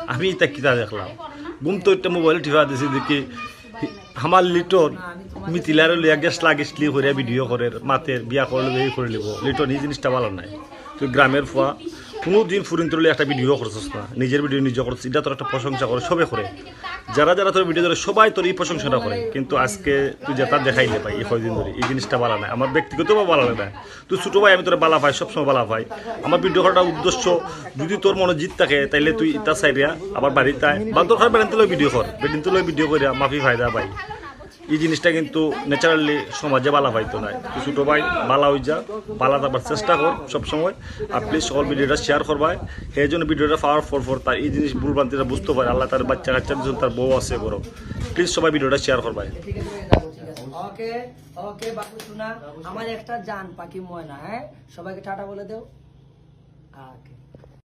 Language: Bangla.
আমি এটা কিতা দেখলাম ঘুম তো একটা মোবাইল টিপা দিছি দেখি আমার লিটন মিতিলার লিয়া গ্যাস লাগিসলি করে ভিডিও করে মাতের বিয়া করলে এই করে লিব লিটন এই জিনিসটা ভালো নাই তুই গ্রামের ফুয়া কোনো দিন ফুরিন তুলে একটা ভিডিও করছিস না নিজের ভিডিও নিজে করছিস এটা তোর একটা প্রশংসা করে সবে করে যারা যারা তোর ভিডিও ধরে সবাই তোর এই প্রশংসাটা করে কিন্তু আজকে তুই যেটা দেখাইলে পাই এই কয়দিন ধরে এই জিনিসটা ভালো নাই আমার ব্যক্তিগতভাবে ভালো লাগে না তুই ছোটো ভাই আমি তোর বালা পাই সবসময় বালা পাই আমার ভিডিও করার উদ্দেশ্য যদি তোর মনে জিত থাকে তাইলে তুই ইটা সাইডিয়া আবার বাড়িতে বা তোর ঘর বেড়াতে লই ভিডিও কর বেড়িতে লই ভিডিও করিয়া মাফি ফায়দা পাই এই জিনিসটা কিন্তু ন্যাচারালি সমাজে বালা পাইতো না তুই ছোটো ভাই বালা হয়ে যা বালা থাকবার চেষ্টা কর সবসময় আর প্লিজ সকল ভিডিওটা শেয়ার করবাই সেই জন্য ভিডিওটা পাওয়ার ফর তার এই জিনিস ভুলভ্রান্তিটা বুঝতে পারে আল্লাহ তার বাচ্চা কাচ্চা তার বউ আছে বড় প্লিজ সবাই ভিডিওটা শেয়ার করবাই ওকে ওকে বাবু শোনা আমার একটা জান পাখি ময়না হ্যাঁ সবাইকে টাটা বলে দেও ওকে